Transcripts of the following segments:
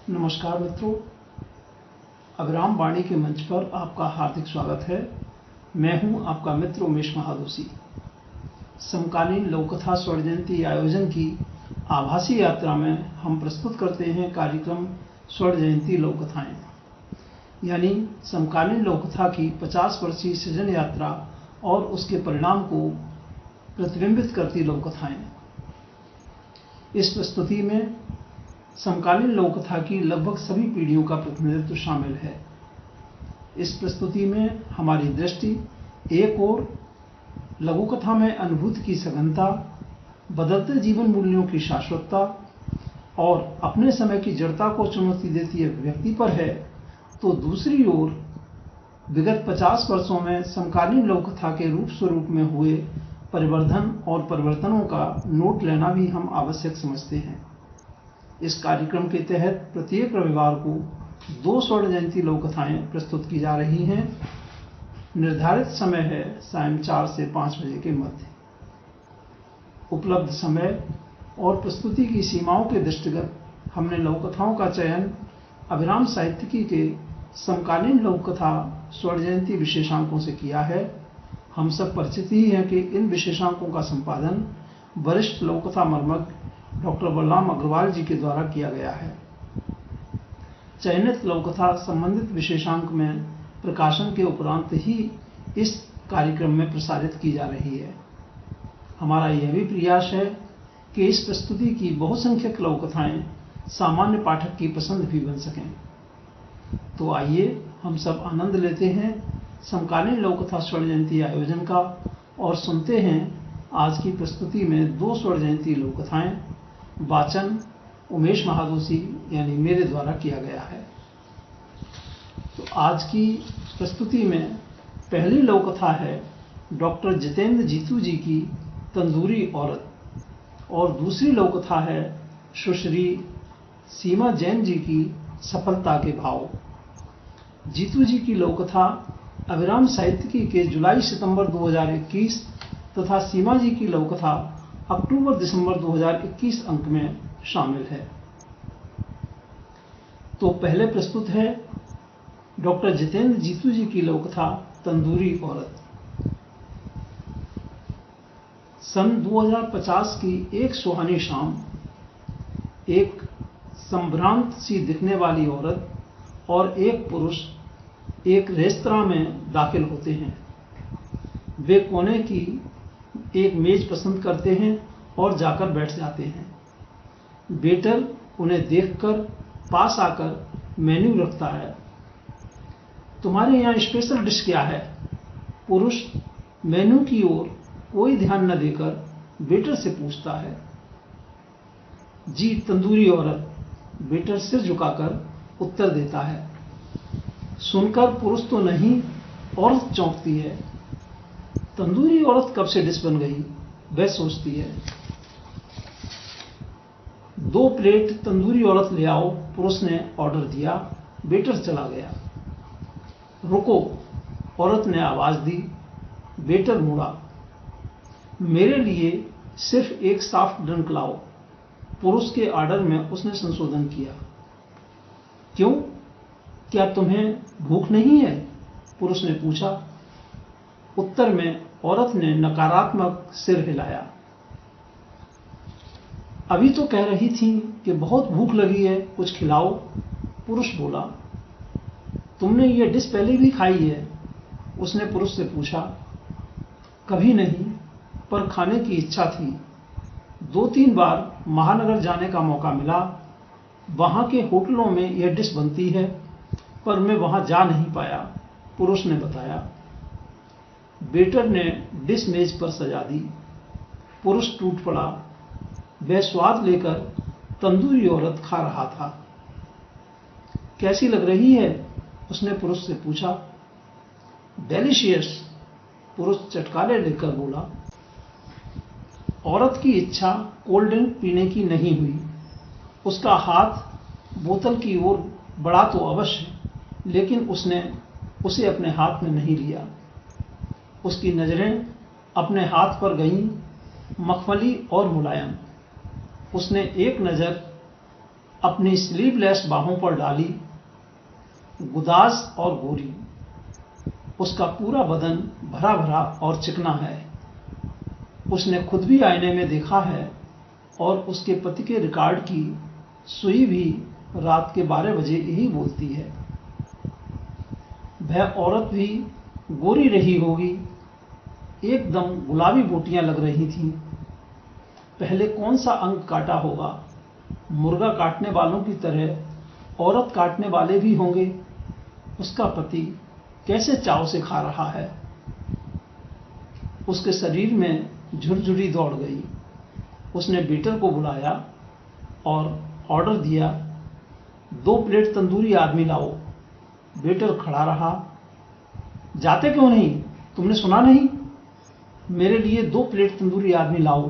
नमस्कार मित्रों, अभिराम वाणी के मंच पर आपका हार्दिक स्वागत है। मैं हूं आपका मित्र उमेश महादोशी। समकालीन लोककथा स्वर्ण जयंती आयोजन की आभासी यात्रा में हम प्रस्तुत करते हैं कार्यक्रम स्वर्ण जयंती लोककथाएं, यानी समकालीन लोककथा की 50 वर्षीय सृजन यात्रा और उसके परिणाम को प्रतिबिंबित करती लोककथाएं। इस प्रस्तुति में समकालीन लोककथा की लगभग सभी पीढ़ियों का प्रतिनिधित्व शामिल है। इस प्रस्तुति में हमारी दृष्टि एक ओर लघुकथा में अनुभूति की सघनता, बदलते जीवन मूल्यों की शाश्वतता और अपने समय की जड़ता को चुनौती देती अभिव्यक्ति पर है, तो दूसरी ओर विगत 50 वर्षों में समकालीन लोककथा के रूप स्वरूप में हुए परिवर्धन और परिवर्तनों का नोट लेना भी हम आवश्यक समझते हैं। इस कार्यक्रम के तहत प्रत्येक रविवार को 2 स्वर्ण जयंती लोककथाएं प्रस्तुत की जा रही हैं। निर्धारित समय है सायं 4 से 5 बजे के मध्य। उपलब्ध समय और प्रस्तुति की सीमाओं के दृष्टिगत हमने लोककथाओं का चयन अभिराम साहित्यिकी के समकालीन लोककथा स्वर्ण जयंती विशेषांकों से किया है। हम सब परिचित ही हैं कि इन विशेषांकों का संपादन वरिष्ठ लोककथा मर्मज्ञ डॉक्टर बलराम अग्रवाल जी के द्वारा किया गया है। चयनित लोककथा संबंधित विशेषांक में प्रकाशन के उपरांत ही इस कार्यक्रम में प्रसारित की जा रही है। हमारा यह भी प्रयास है कि इस प्रस्तुति की बहुसंख्यक लोककथाएं सामान्य पाठक की पसंद भी बन सकें। तो आइए हम सब आनंद लेते हैं समकालीन लोककथा स्वर्ण जयंती आयोजन का और सुनते हैं आज की प्रस्तुति में 2 स्वर्ण जयंती लोककथाएं। वाचन उमेश महादोशी यानी मेरे द्वारा किया गया है। तो आज की प्रस्तुति में पहली लोककथा है डॉक्टर जितेंद्र जीतू जी की तंदूरी औरत और दूसरी लोककथा है सुश्री सीमा जैन जी की सफलता के भाव। जीतू जी की लोककथा अभिराम साहित्यिकी के जुलाई-सितंबर 2021 तथा सीमा जी की लोककथा अक्टूबर-दिसंबर 2021 अंक में शामिल है। तो पहले प्रस्तुत है डॉक्टर जितेंद्र जीतू जी की लोककथा तंदूरी औरत। सन 2050 की एक सुहानी शाम एक संभ्रांत सी दिखने वाली औरत और एक पुरुष एक रेस्तरां में दाखिल होते हैं। वे कोने की एक मेज पसंद करते हैं और जाकर बैठ जाते हैं। वेटर उन्हें देखकर पास आकर मेन्यू रखता है। तुम्हारे यहाँ स्पेशल डिश क्या है? पुरुष मेन्यू की ओर कोई ध्यान न देकर वेटर से पूछता है। जी तंदूरी औरत, वेटर सिर झुकाकर उत्तर देता है। सुनकर पुरुष तो नहीं, औरत चौंकती है। तंदूरी औरत कब से डिश बन गई, वह सोचती है। 2 प्लेट तंदूरी औरत ले आओ, पुरुष ने ऑर्डर दिया। वेटर चला गया। रुको, औरत ने आवाज दी। वेटर मुड़ा। मेरे लिए सिर्फ एक सॉफ्ट ड्रिंक लाओ। पुरुष के ऑर्डर में उसने संशोधन किया। क्यों, क्या तुम्हें भूख नहीं है? पुरुष ने पूछा। उत्तर में औरत ने नकारात्मक सिर हिलाया। अभी तो कह रही थी कि बहुत भूख लगी है, कुछ खिलाओ। पुरुष बोला। तुमने ये डिश पहले भी खाई है? उसने पुरुष से पूछा। कभी नहीं, पर खाने की इच्छा थी। 2-3 बार महानगर जाने का मौका मिला। वहां के होटलों में यह डिश बनती है, पर मैं वहां जा नहीं पाया, पुरुष ने बताया। वेटर ने डिश मेज पर सजा दी। पुरुष टूट पड़ा। वह स्वाद लेकर तंदूरी औरत खा रहा था। कैसी लग रही है? उसने पुरुष से पूछा। डेलिशियस, पुरुष चटकारे लेकर बोला। औरत की इच्छा कोल्ड ड्रिंक पीने की नहीं हुई। उसका हाथ बोतल की ओर बढ़ा तो अवश्य, लेकिन उसने उसे अपने हाथ में नहीं लिया। उसकी नजरें अपने हाथ पर गईं, मखमली और मुलायम। उसने एक नजर अपनी स्लीवलेस बाहों पर डाली, गुदास और गोरी। उसका पूरा बदन भरा भरा और चिकना है। उसने खुद भी आईने में देखा है और उसके पति के रिकॉर्ड की सुई भी रात के 12 बजे यही बोलती है। वह औरत भी गोरी रही होगी, एकदम गुलाबी बोटियां लग रही थीं। पहले कौन सा अंग काटा होगा? मुर्गा काटने वालों की तरह औरत काटने वाले भी होंगे। उसका पति कैसे चाव से खा रहा है। उसके शरीर में झुरझुरी दौड़ गई। उसने वेटर को बुलाया और ऑर्डर दिया, 2 प्लेट तंदूरी आदमी लाओ। वेटर खड़ा रहा। जाते क्यों नहीं? तुमने सुना नहीं? मेरे लिए 2 प्लेट तंदूरी आदमी लाओ।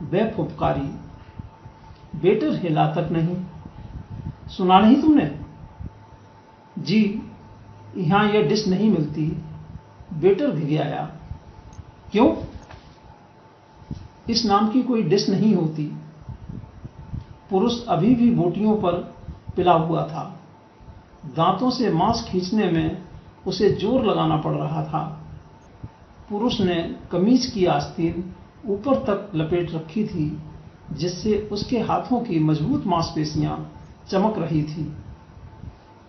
वह फुफकारी। वेटर हिला तक नहीं। सुना नहीं तुमने? जी, यहां यह डिश नहीं मिलती। वेटर भिगआया। क्यों? इस नाम की कोई डिश नहीं होती। पुरुष अभी भी बोटियों पर पिला हुआ था। दांतों से मांस खींचने में उसे जोर लगाना पड़ रहा था। पुरुष ने कमीज की आस्तीन ऊपर तक लपेट रखी थी, जिससे उसके हाथों की मजबूत मांसपेशियां चमक रही थी,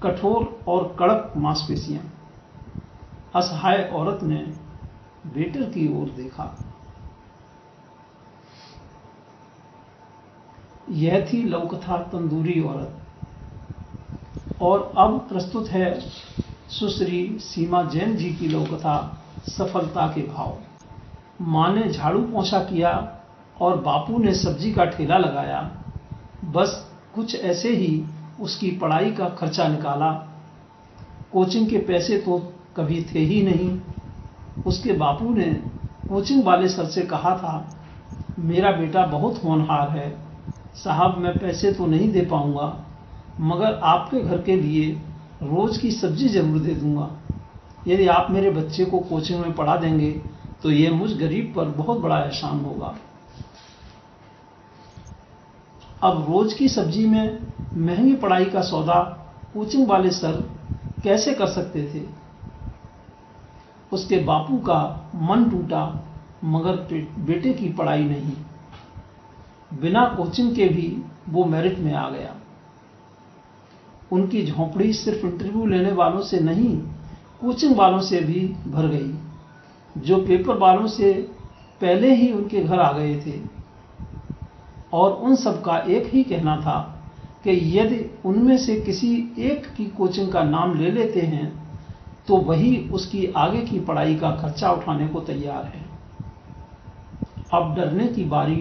कठोर और कड़क मांसपेशियां। असहाय औरत ने वेटर की ओर देखा। यह थी लौकथा तंदूरी औरत। और अब प्रस्तुत है सुश्री सीमा जैन जी की लौकथा सफलता के भाव। माँ ने झाड़ू पोंछा किया और बापू ने सब्जी का ठेला लगाया। बस कुछ ऐसे ही उसकी पढ़ाई का खर्चा निकाला। कोचिंग के पैसे तो कभी थे ही नहीं। उसके बापू ने कोचिंग वाले सर से कहा था, मेरा बेटा बहुत होनहार है साहब, मैं पैसे तो नहीं दे पाऊंगा, मगर आपके घर के लिए रोज की सब्जी जरूर दे दूंगा। यदि आप मेरे बच्चे को कोचिंग में पढ़ा देंगे तो यह मुझ गरीब पर बहुत बड़ा एहसान होगा। अब रोज की सब्जी में महंगी पढ़ाई का सौदा कोचिंग वाले सर कैसे कर सकते थे? उसके बापू का मन टूटा, मगर बेटे की पढ़ाई नहीं। बिना कोचिंग के भी वो मेरिट में आ गया। उनकी झोंपड़ी सिर्फ इंटरव्यू लेने वालों से नहीं, कोचिंग वालों से भी भर गई, जो पेपर वालों से पहले ही उनके घर आ गए थे। और उन सब का एक ही कहना था कि यदि उनमें से किसी एक की कोचिंग का नाम ले लेते हैं तो वही उसकी आगे की पढ़ाई का खर्चा उठाने को तैयार है। अब डरने की बारी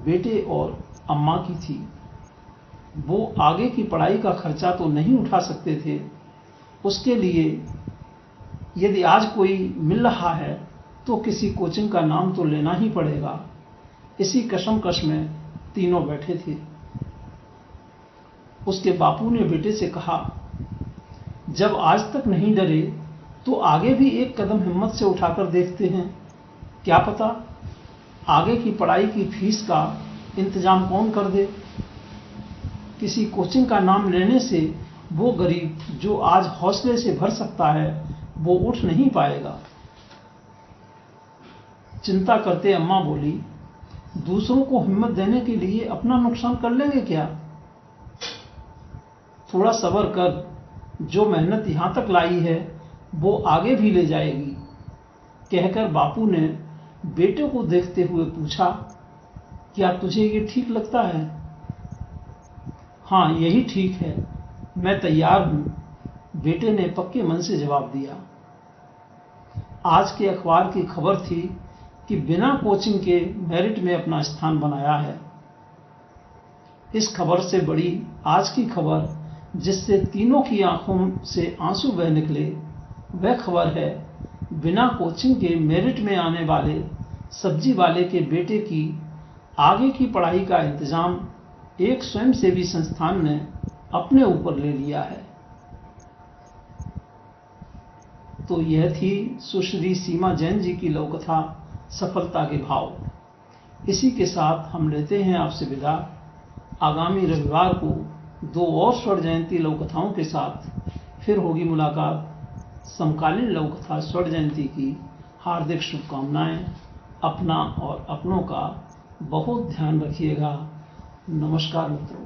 बेटे और अम्मा की थी। वो आगे की पढ़ाई का खर्चा तो नहीं उठा सकते थे। उसके लिए यदि आज कोई मिल रहा है तो किसी कोचिंग का नाम तो लेना ही पड़ेगा। इसी कशमकश में तीनों बैठे थे। उसके बापू ने बेटे से कहा, जब आज तक नहीं डरे तो आगे भी एक कदम हिम्मत से उठाकर देखते हैं। क्या पता आगे की पढ़ाई की फीस का इंतजाम कौन कर दे। किसी कोचिंग का नाम लेने से वो गरीब जो आज हौसले से भर सकता है वो उठ नहीं पाएगा। चिंता करते अम्मा बोली, दूसरों को हिम्मत देने के लिए अपना नुकसान कर लेंगे क्या? थोड़ा सब्र कर, जो मेहनत यहां तक लाई है वो आगे भी ले जाएगी। कहकर बापू ने बेटे को देखते हुए पूछा, क्या तुझे ये ठीक लगता है? हाँ, यही ठीक है, मैं तैयार हूं, बेटे ने पक्के मन से जवाब दिया। आज के अखबार की खबर थी कि बिना कोचिंग के मेरिट में अपना स्थान बनाया है। इस खबर से बड़ी आज की खबर जिससे तीनों की आंखों से आंसू बह निकले, वह खबर है बिना कोचिंग के मेरिट में आने वाले सब्जी वाले के बेटे की आगे की पढ़ाई का इंतजाम एक स्वयंसेवी संस्थान ने अपने ऊपर ले लिया है। तो यह थी सुश्री सीमा जैन जी की लौकथा सफलता के भाव। इसी के साथ हम लेते हैं आपसे विदा। आगामी रविवार को 2 और स्वर्ण जयंती लघु कथाओं के साथ फिर होगी मुलाकात। समकालीन लघु कथा स्वर्ण जयंती की हार्दिक शुभकामनाएं। अपना और अपनों का बहुत ध्यान रखिएगा। नमस्कार मित्रों।